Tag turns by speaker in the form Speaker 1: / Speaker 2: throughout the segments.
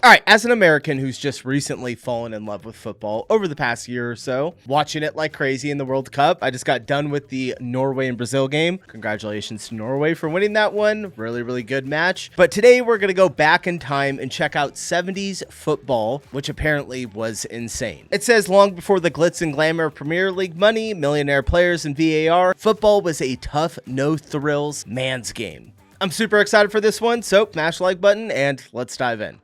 Speaker 1: All right, as an American who's just recently fallen in love with football over the past year or so, watching it like crazy in the World Cup, I just got done with the Norway and Brazil game. Congratulations to Norway for winning that one. Really, really good match. But today we're going to go back in time and check out 70s football, which apparently was insane. It says long before the glitz and glamour of Premier League money, millionaire players, and VAR, football was a tough, no-thrills man's game. I'm super excited for this one, so smash the like button and let's dive in.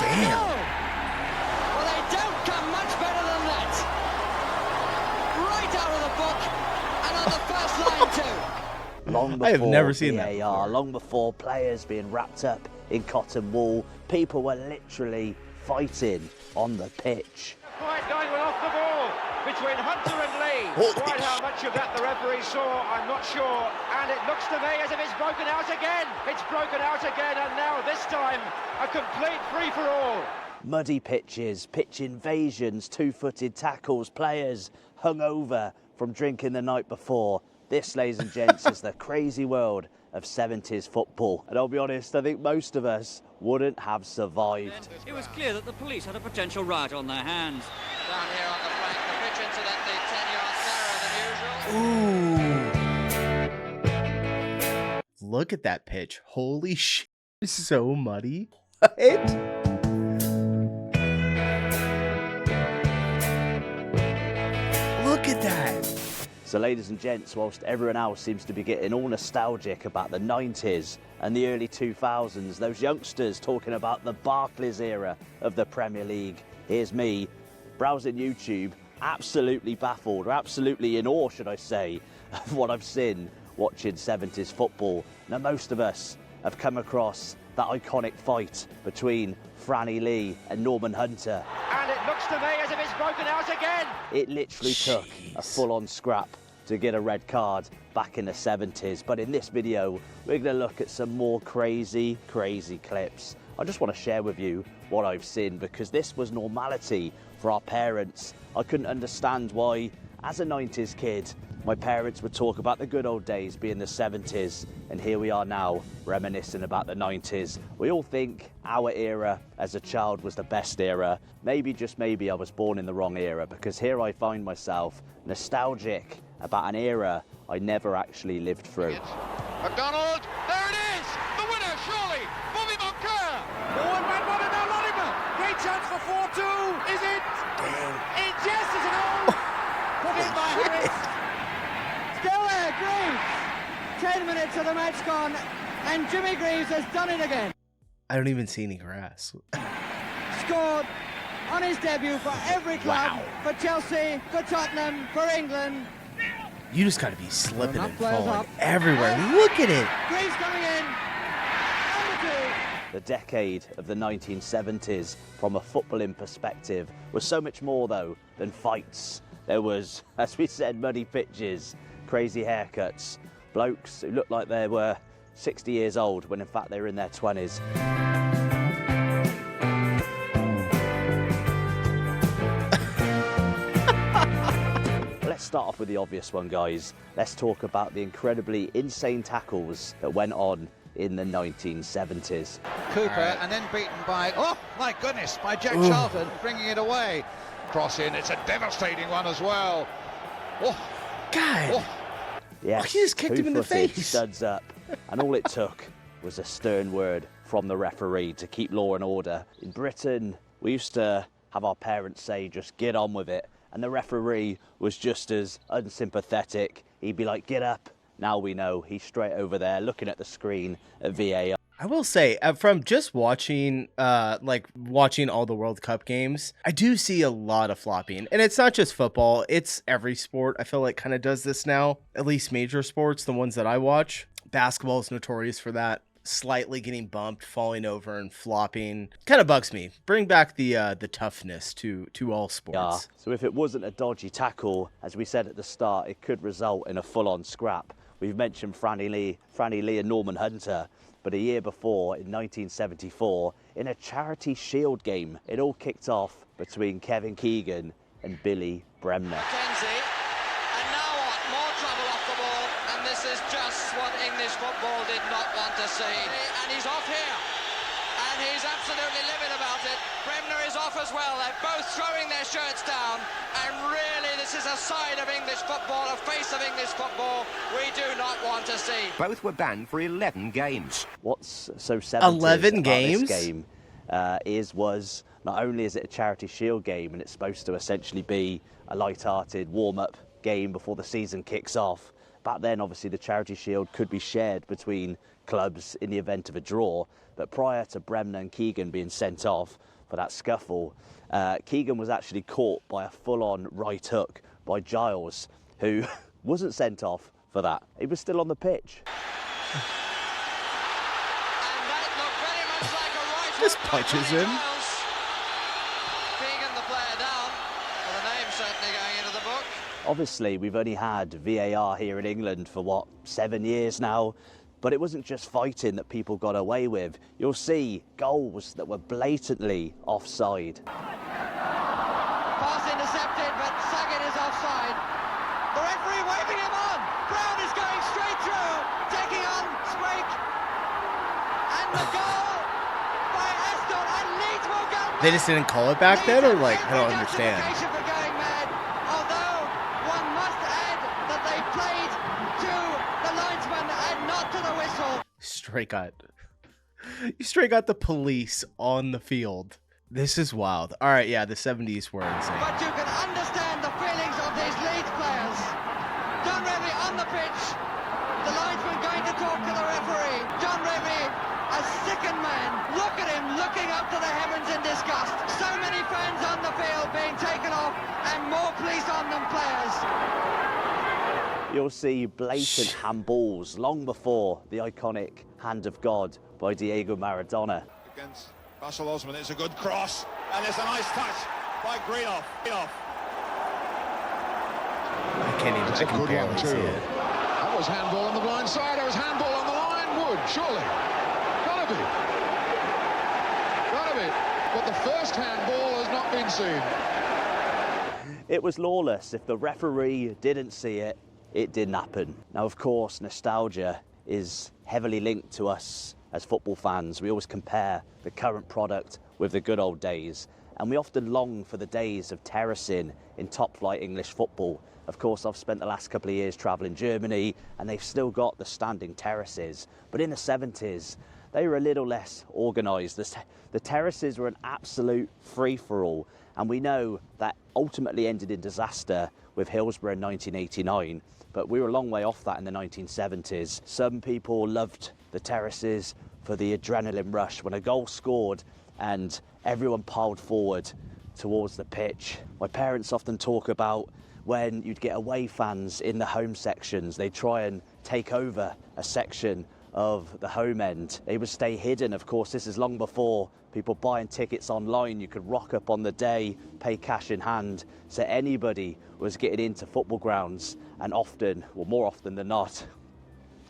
Speaker 1: Damn.
Speaker 2: Well, they don't come much better than that. Right out of the book and on the first line too.
Speaker 3: Long before
Speaker 1: I have never seen
Speaker 3: VAR,
Speaker 1: that before.
Speaker 3: long before players being wrapped up in cotton wool, people were literally fighting on the pitch.
Speaker 4: Quite going well off the ball between Hunter and Lee. Quite how much of that the referee saw, I'm not sure. And it looks to me as if it's broken out again. It's broken out again, and now this time a complete free-for-all.
Speaker 3: Muddy pitches, pitch invasions, two-footed tackles, players hung over from drinking the night before. This, ladies and gents, is the crazy world of 70s football. And I'll be honest, I think most of us wouldn't have survived.
Speaker 5: It was clear that the police had a potential riot on their hands.
Speaker 2: Down here on the flank, the pitch incidentally 10 yards narrower than usual.
Speaker 1: Ooh. Look at that pitch. Holy shit. It's so muddy. What? Look at that.
Speaker 3: So ladies and gents, whilst everyone else seems to be getting all nostalgic about the 90s and the early 2000s, those youngsters talking about the Barclays era of the Premier League, here's me browsing YouTube, absolutely baffled, or absolutely in awe, should I say, of what I've seen watching 70s football. Now, most of us have come across that iconic fight between Franny Lee and Norman Hunter.
Speaker 4: And it looks to me as if it's broken out again.
Speaker 3: It literally took a full-on scrap to get a red card back in the 70s. But in this video, we're going to look at some more crazy clips. I just want to share with you what I've seen, because this was normality for our parents. I couldn't understand why, as a 90s kid, my parents would talk about the good old days being the 70s, and here we are now reminiscing about the 90s. We all think our era as a child was the best era. Maybe, just maybe, I was born in the wrong era, because here I find myself nostalgic about an era I never actually lived through.
Speaker 4: McDonald, there it is! The winner, surely! Bobby Moncur! The one-man wonder now, Lorimer! Great chance for 4-2, is it? It just is a goal! Put in by Harris.
Speaker 2: Still there, Greaves. 10 minutes of the match gone, and Jimmy Greaves has done it again.
Speaker 1: I don't even see any grass.
Speaker 2: Scored on his debut for every club,
Speaker 1: Wow.
Speaker 2: for Chelsea, for Tottenham, for England.
Speaker 1: You just got to be slipping and
Speaker 2: Players
Speaker 1: falling
Speaker 2: up.
Speaker 1: everywhere. Look at it.
Speaker 2: Greaves coming in. Number 2.
Speaker 3: The decade of the 1970s, from a footballing perspective, was so much more, though, than fights. There was, as we said, muddy pitches, crazy haircuts, blokes who looked like they were 60 years old when in fact they were in their 20s. Let's start off with the obvious one, guys. Let's talk about the incredibly insane tackles that went on in the 1970s.
Speaker 6: Cooper and then beaten by, oh my goodness, by Jack Charlton, bringing it away. Cross in, it's a devastating one as well. Oh,
Speaker 1: God.
Speaker 6: oh.
Speaker 3: Yes,
Speaker 1: Oh, he just kicked him in the
Speaker 3: two-footed,
Speaker 1: face.
Speaker 3: Studs up. And all it took was a stern word from the referee to keep law and order. In Britain, we used to have our parents say, just get on with it. And the referee was just as unsympathetic. He'd be like, get up. Now we know he's straight over there looking at the screen at VAR.
Speaker 1: I will say, from just watching watching all the World Cup games, I do see a lot of flopping. And it's not just football, it's every sport. I feel like kind of does this now, at least major sports, the ones that I watch. Basketball is notorious for that. Slightly getting bumped, falling over, and flopping. Kind of bugs me. Bring back the toughness to all sports.
Speaker 3: Yeah. So if it wasn't a dodgy tackle, as we said at the start, it could result in a full-on scrap. We've mentioned Franny Lee and Norman Hunter. But a year before, in 1974, in a Charity Shield game, it all kicked off between Kevin Keegan and Billy Bremner.
Speaker 2: Kenzie, and now what? More trouble off the ball, and this is just what English football did not want to
Speaker 7: see. And he's off here. And he's absolutely livid about it. Bremner is off as well. They're both throwing their shirts down. And really, this is a side of English football, a face of English football we do not want to see.
Speaker 8: Both were banned for 11 games.
Speaker 3: What's so 70s
Speaker 1: 11
Speaker 3: about
Speaker 1: games?
Speaker 3: this game was not only is it a Charity Shield game and it's supposed to essentially be a light-hearted warm-up game before the season kicks off. Back then, obviously, the Charity Shield could be shared between clubs in the event of a draw. But prior to Bremner and Keegan being sent off for that scuffle, Keegan was actually caught by a full-on right hook by Giles, who wasn't sent off for that. He was still on the pitch.
Speaker 7: And that looked very much like a right
Speaker 1: Just
Speaker 7: hook by
Speaker 1: punches
Speaker 7: Johnny
Speaker 1: him.
Speaker 7: Giles. Keegan, the player, down. Well, the name certainly going into the book.
Speaker 3: Obviously, we've only had VAR here in England for, 7 years now? But it wasn't just fighting that people got away with. You'll see goals that were blatantly offside.
Speaker 2: Pass intercepted, but Sagan is offside. The referee waving him on. Brown is going straight through, taking on Sprake. And the goal by Aston, and Leeds will go mad.
Speaker 1: They just didn't call it back then, or like, I don't understand.
Speaker 2: Justification for going mad, although one must add that they played to the linesman and not to the whistle.
Speaker 1: You straight got the police on the field. This is wild. All right, yeah, the 70s were insane.
Speaker 2: But you can understand the feelings of these Leeds players. John Revie on the pitch. The linesman going to talk to the referee. John Revie, a sickened man. Look at him looking up to the heavens in disgust. So many fans on the field being taken off and more police on them players.
Speaker 3: You'll see blatant handballs long before the iconic Hand of God by Diego Maradona.
Speaker 6: Against Russell Osman, it's a good cross. And there's a nice touch by Greenoff.
Speaker 1: I can't even, I can barely see it.
Speaker 9: That was handball on the blind side. That was handball on the line. Wood, surely. Gotta be. But the first handball has not been seen.
Speaker 3: It was lawless. If the referee didn't see it, it didn't happen. Now, of course, nostalgia is heavily linked to us as football fans. We always compare the current product with the good old days. And we often long for the days of terracing in top-flight English football. Of course, I've spent the last couple of years travelling Germany, and they've still got the standing terraces. But in the 70s, they were a little less organised. The terraces were an absolute free-for-all. And we know that ultimately ended in disaster with Hillsborough in 1989. But we were a long way off that in the 1970s. Some people loved the terraces for the adrenaline rush when a goal scored and everyone piled forward towards the pitch. My parents often talk about when you'd get away fans in the home sections. They'd try and take over a section of the home end. They would stay hidden. Of course, this is long before people buying tickets online. You could rock up on the day, pay cash in hand. So anybody was getting into football grounds, and often, well, more often than not,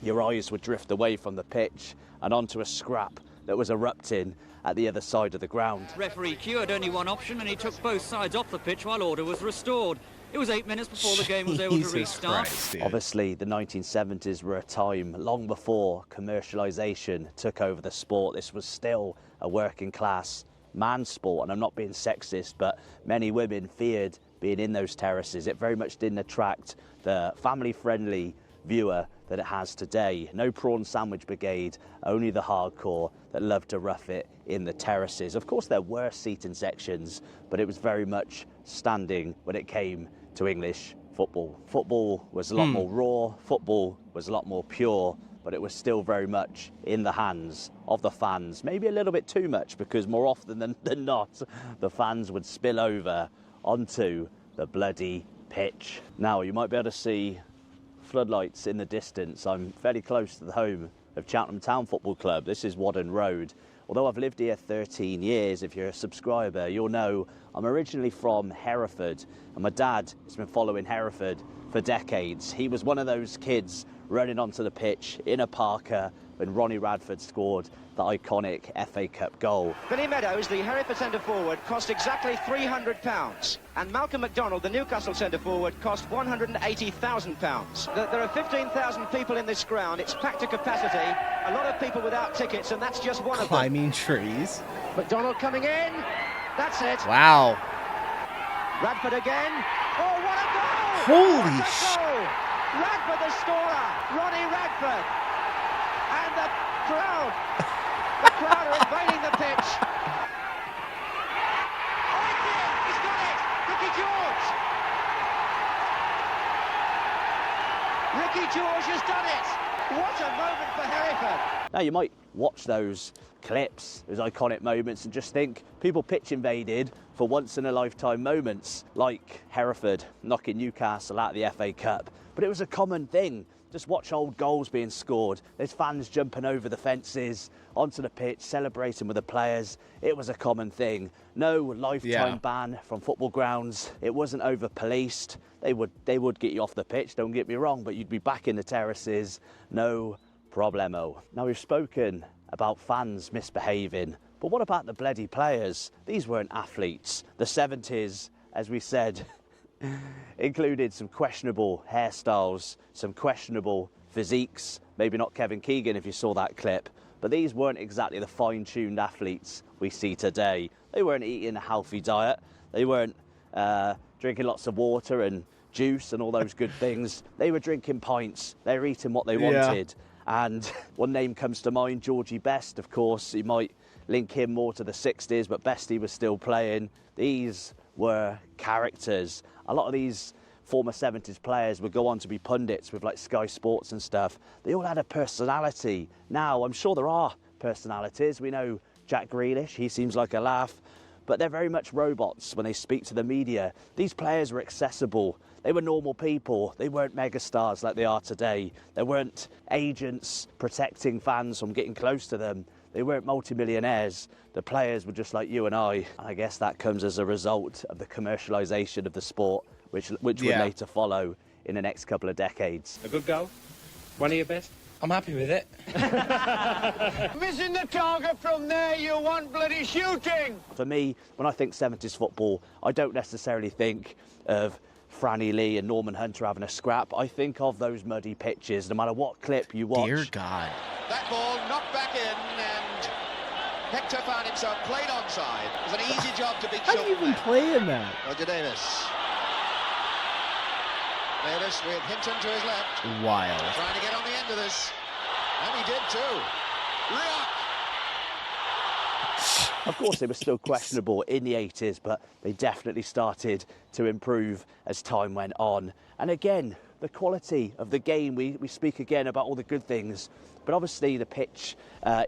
Speaker 3: your eyes would drift away from the pitch and onto a scrap that was erupting at the other side of the ground.
Speaker 5: Referee Q had only one option and he took both sides off the pitch while order was restored. It was 8 minutes before the game was able to
Speaker 1: Jesus
Speaker 5: restart.
Speaker 1: Christ, dude.
Speaker 3: Obviously, the 1970s were a time long before commercialisation took over the sport. This was still a working class man sport, and I'm not being sexist, but many women feared being in those terraces. It very much didn't attract the family-friendly viewer that it has today. No prawn sandwich brigade, only the hardcore that loved to rough it in the terraces. Of course, there were seating sections, but it was very much standing when it came to English football. Football was a lot more raw, football was a lot more pure, but it was still very much in the hands of the fans. Maybe a little bit too much, because more often than not, the fans would spill over onto the bloody pitch. Now, you might be able to see floodlights in the distance. I'm fairly close to the home of Cheltenham Town Football Club. This is Wadden Road. Although I've lived here 13 years, if you're a subscriber, you'll know I'm originally from Hereford, and my dad has been following Hereford for decades. He was one of those kids running onto the pitch in a parka, when Ronnie Radford scored the iconic FA Cup goal.
Speaker 4: Billy Meadows, the Hereford centre-forward, cost exactly £300. And Malcolm MacDonald, the Newcastle centre-forward, cost £180,000. There are 15,000 people in this ground. It's packed to capacity. A lot of people without tickets, and that's just one of them.
Speaker 1: Climbing trees.
Speaker 4: MacDonald coming in. That's it.
Speaker 1: Wow.
Speaker 4: Radford again. Oh, what a goal!
Speaker 1: Holy
Speaker 4: What a goal! Radford the scorer. Ronnie Radford. And the crowd are invading the pitch. Oh, he's got it! Ricky George! Ricky George has done it! What a moment for Hereford!
Speaker 3: Now, you might watch those clips, those iconic moments, and just think people pitch invaded for once-in-a-lifetime moments, like Hereford knocking Newcastle out of the FA Cup. But it was a common thing. Just watch old goals being scored. There's fans jumping over the fences, onto the pitch, celebrating with the players. It was a common thing. No lifetime ban from football grounds. It wasn't over-policed. They would get you off the pitch, don't get me wrong, but you'd be back in the terraces, no problemo. Now, we've spoken about fans misbehaving, but what about the bloody players? These weren't athletes. The 70s, as we said, included some questionable hairstyles, some questionable physiques. Maybe not Kevin Keegan if you saw that clip, but these weren't exactly the fine-tuned athletes we see today. They weren't eating a healthy diet. They weren't drinking lots of water and juice and all those good things. They were drinking pints. They were eating what they wanted. And one name comes to mind, Georgie Best, of course. You might link him more to the 60s, but Bestie was still playing. These were characters. A lot of these former 70s players would go on to be pundits with like Sky Sports and stuff. They all had a personality. Now, I'm sure there are personalities. We know Jack Grealish, he seems like a laugh, but they're very much robots when they speak to the media. These players were accessible. They were normal people. They weren't megastars like they are today. There weren't agents protecting fans from getting close to them. They weren't multimillionaires. The players were just like you and I. I guess that comes as a result of the commercialisation of the sport, which would later follow in the next couple of decades.
Speaker 10: A good goal? One of your best? I'm happy with it.
Speaker 9: Missing the target from there, you want bloody shooting!
Speaker 3: For me, when I think 70s football, I don't necessarily think of Franny Lee and Norman Hunter having a scrap. I think of those muddy pitches, no matter what clip you watch.
Speaker 1: Dear God.
Speaker 9: That ball knocked back in, and Hector found himself played onside. It was an easy job to beat
Speaker 1: How do you even play in that?
Speaker 9: Roger Davis. Davis with Hinton to his left.
Speaker 1: Wild.
Speaker 9: Trying to get on the end of this. And he did too. Rock!
Speaker 3: Of course, they were still questionable in the 80s, but they definitely started to improve as time went on. And again, the quality of the game, we speak again about all the good things, but obviously the pitch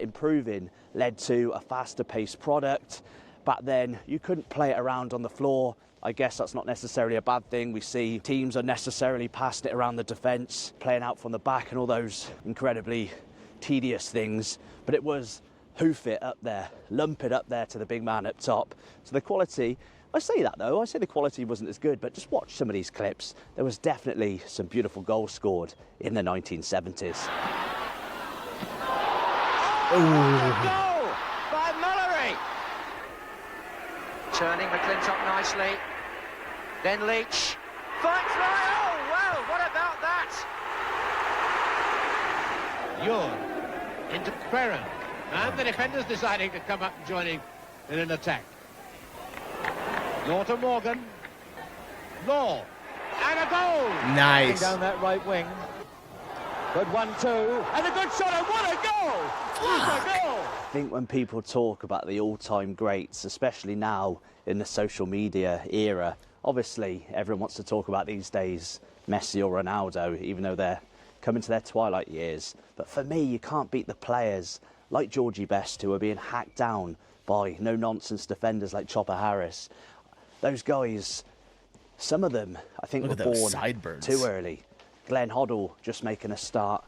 Speaker 3: improving led to a faster paced product. Back then, you couldn't play it around on the floor. I guess that's not necessarily a bad thing. We see teams unnecessarily passing it around the defence, playing out from the back and all those incredibly tedious things. But it was hoof it up there, lump it up there to the big man up top. So the quality, I say that though, I say the quality wasn't as good, but just watch some of these clips. There was definitely some beautiful goals scored in the 1970s.
Speaker 4: Goal by Mallory. Turning McClintock nicely. Then Leach. Finds right. Oh, wow, what about that?
Speaker 9: Ewan into Querran. And the defenders deciding to come up and join him in an attack. Law to Morgan. Law. And a goal!
Speaker 1: Nice.
Speaker 9: Down that right wing. Good 1-2. And a good shot. And what a goal! What a goal!
Speaker 3: I think when people talk about the all-time greats, especially now in the social media era, obviously everyone wants to talk about these days Messi or Ronaldo, even though they're coming to their twilight years. But for me, you can't beat the players like Georgie Best, who are being hacked down by no-nonsense defenders like Chopper Harris. Those guys, some of them, I think, were born
Speaker 1: sideburns
Speaker 3: too early. Glenn Hoddle just making a start.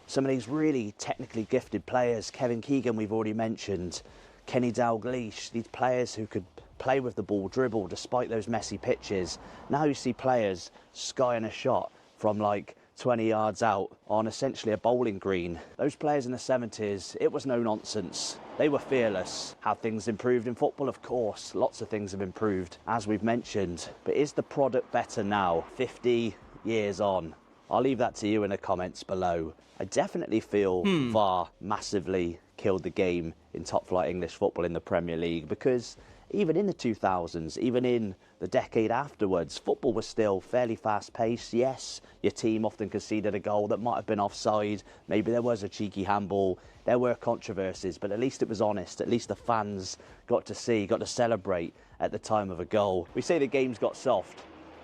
Speaker 3: Some of these really technically gifted players, Kevin Keegan we've already mentioned, Kenny Dalglish, these players who could play with the ball, dribble despite those messy pitches. Now you see players skying a shot from like 20 yards out on essentially a bowling green. Those players in the 70s, it was no nonsense. They were fearless. Have things improved in football? Of course, lots of things have improved, as we've mentioned. But is the product better now, 50 years on? I'll leave that to you in the comments below. I definitely feel VAR massively killed the game in top flight English football in the Premier League, because even in the 2000s, even in the decade afterwards, football was still fairly fast-paced. Yes, your team often conceded a goal that might have been offside. Maybe there was a cheeky handball. There were controversies, but at least it was honest. At least the fans got to see, got to celebrate at the time of a goal. We say the games got soft,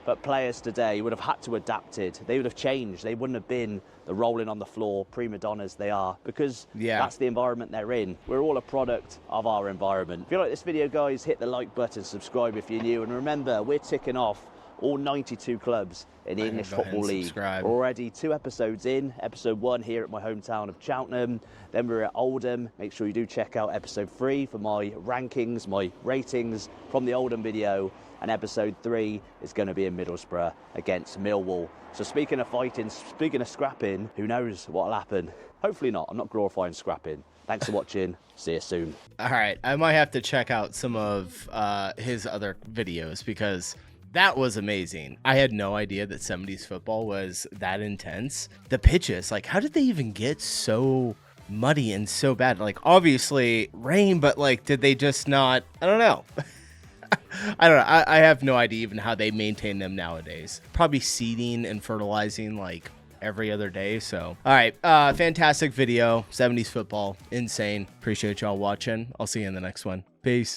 Speaker 3: but players today would have had to adapt it. They would have changed. They wouldn't have been the rolling on the floor prima donnas they are, because that's the environment they're in. We're all a product of our environment. If you like this video, guys, hit the like button, subscribe if you're new, and remember, we're ticking off all 92 clubs in the English Football League. We're already 2 episodes in. Episode 1 here at my hometown of Cheltenham. Then we're at Oldham. Make sure you do check out episode 3 for my rankings, my ratings from the Oldham video. And episode 3 is going to be in Middlesbrough against Millwall. So speaking of fighting, speaking of scrapping, who knows what'll happen? Hopefully not. I'm not glorifying scrapping. Thanks for watching. See you soon.
Speaker 1: All right. I might have to check out some of his other videos, because that was amazing. I had no idea that 70s football was that intense. The pitches, like, how did they even get so muddy and so bad? Like, obviously rain, but like, did they just not? I don't know. I don't know. I have no idea even how they maintain them nowadays. Probably seeding and fertilizing like every other day. So, all right. Fantastic video. 70s football. Insane. Appreciate y'all watching. I'll see you in the next one. Peace.